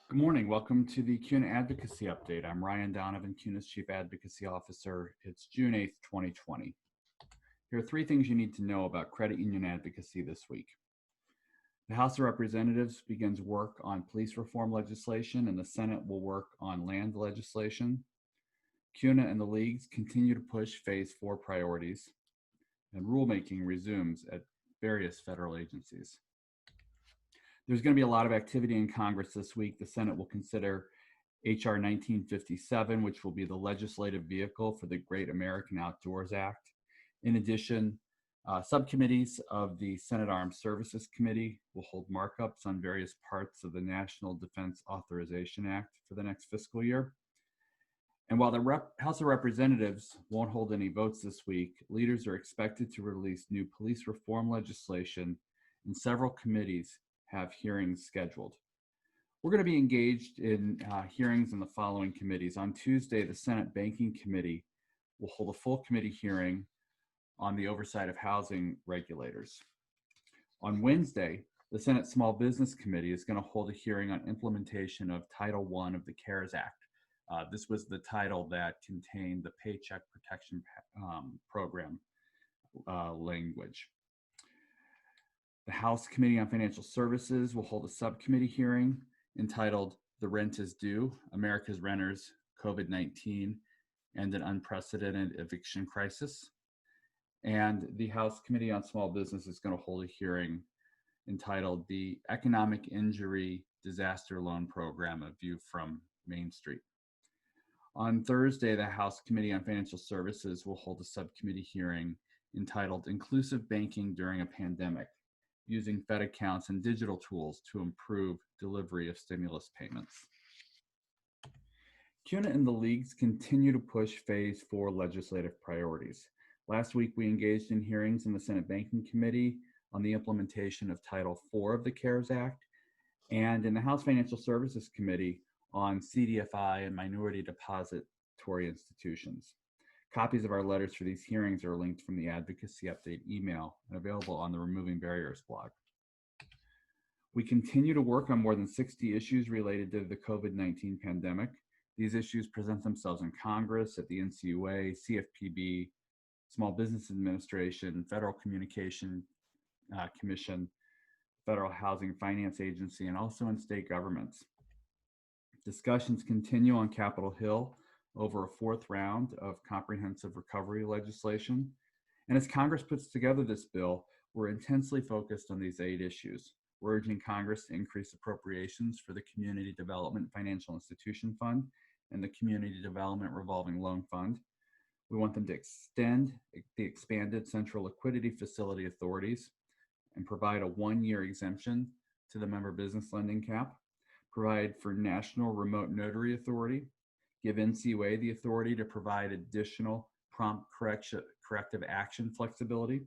Good morning. Welcome to the CUNA Advocacy Update. I'm Ryan Donovan, CUNA's Chief Advocacy Officer. It's June 8th, 2020. Here are three things you need to know about credit union advocacy this week. The House of Representatives begins work on police reform legislation, and the Senate will work on land legislation. CUNA and the leagues continue to push Phase 4 priorities, and rulemaking resumes at various federal agencies. There's going to be a lot of activity in Congress this week. The Senate will consider H.R. 1957, which will be the legislative vehicle for the Great American Outdoors Act. In addition, subcommittees of the Senate Armed Services Committee will hold markups on various parts of the National Defense Authorization Act for the next fiscal year. And while the House of Representatives won't hold any votes this week, leaders are expected to release new police reform legislation, and several committees have hearings scheduled. We're going to be engaged in hearings in the following committees. On Tuesday, the Senate Banking Committee will hold a full committee hearing on the oversight of housing regulators. On Wednesday, the Senate Small Business Committee is going to hold a hearing on implementation of Title I of the CARES Act. This was the title that contained the Paycheck Protection Program language. The House Committee on Financial Services will hold a subcommittee hearing entitled "The Rent is Due: America's Renters, COVID-19, and an Unprecedented Eviction Crisis." And the House Committee on Small Business is going to hold a hearing entitled "The Economic Injury Disaster Loan Program: A View from Main Street." On Thursday, the House Committee on Financial Services will hold a subcommittee hearing entitled "Inclusive Banking During a Pandemic: Using Fed Accounts and Digital Tools to Improve Delivery of Stimulus Payments." CUNA and the leagues continue to push Phase 4 legislative priorities. Last week, we engaged in hearings in the Senate Banking Committee on the implementation of Title IV of the CARES Act, and in the House Financial Services Committee on CDFI and minority depository institutions. Copies of our letters for these hearings are linked from the Advocacy Update email and available on the Removing Barriers blog. We continue to work on more than 60 issues related to the COVID-19 pandemic. These issues present themselves in Congress, at the NCUA, CFPB, Small Business Administration, Federal Communication Commission, Federal Housing Finance Agency, and also in state governments. Discussions continue on Capitol Hill over a fourth round of comprehensive recovery legislation. And as Congress puts together this bill, we're intensely focused on these 8 issues. We're urging Congress to increase appropriations for the Community Development Financial Institution Fund and the Community Development Revolving Loan Fund. We want them to extend the expanded central liquidity facility authorities and provide a 1-year exemption to the member business lending cap, provide for national remote notary authority, give NCUA the authority to provide additional prompt corrective action flexibility,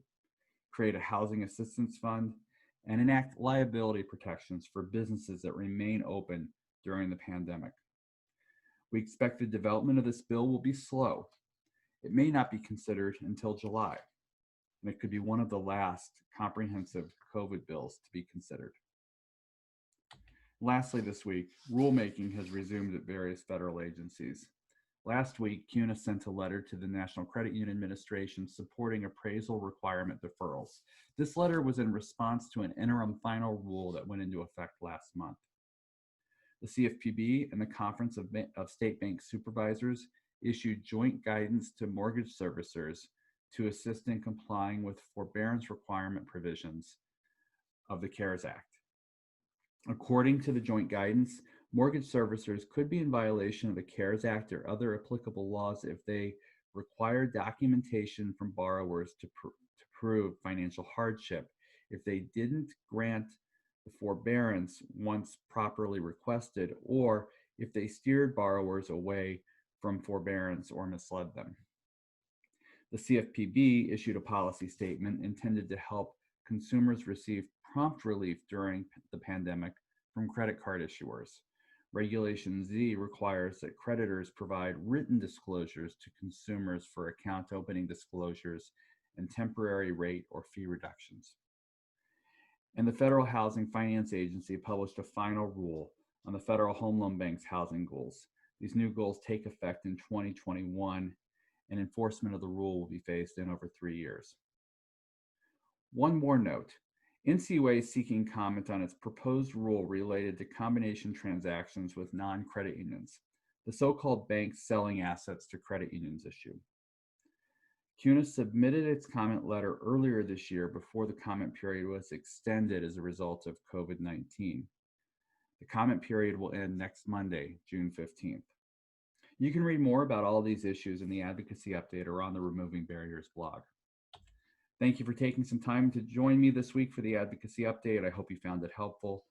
create a housing assistance fund, and enact liability protections for businesses that remain open during the pandemic. We expect the development of this bill will be slow. It may not be considered until July, and it could be one of the last comprehensive COVID bills to be considered. Lastly, this week, rulemaking has resumed at various federal agencies. Last week, CUNA sent a letter to the National Credit Union Administration supporting appraisal requirement deferrals. This letter was in response to an interim final rule that went into effect last month. The CFPB and the Conference of State Bank Supervisors issued joint guidance to mortgage servicers to assist in complying with forbearance requirement provisions of the CARES Act. According to the joint guidance, mortgage servicers could be in violation of the CARES Act or other applicable laws if they require documentation from borrowers to prove financial hardship, if they didn't grant the forbearance once properly requested, or if they steered borrowers away from forbearance or misled them. The CFPB issued a policy statement intended to help consumers receive prompt relief during the pandemic from credit card issuers. Regulation Z requires that creditors provide written disclosures to consumers for account opening disclosures and temporary rate or fee reductions. And the Federal Housing Finance Agency published a final rule on the Federal Home Loan Bank's housing goals. These new goals take effect in 2021, and enforcement of the rule will be phased in over 3 years. One more note. NCUA is seeking comment on its proposed rule related to combination transactions with non-credit unions, the so-called banks selling assets to credit unions issue. CUNA submitted its comment letter earlier this year before the comment period was extended as a result of COVID-19. The comment period will end next Monday, June 15th. You can read more about all these issues in the Advocacy Update or on the Removing Barriers blog. Thank you for taking some time to join me this week for the Advocacy Update. I hope you found it helpful.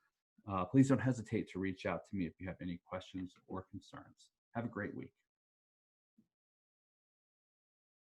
Please don't hesitate to reach out to me if you have any questions or concerns. Have a great week.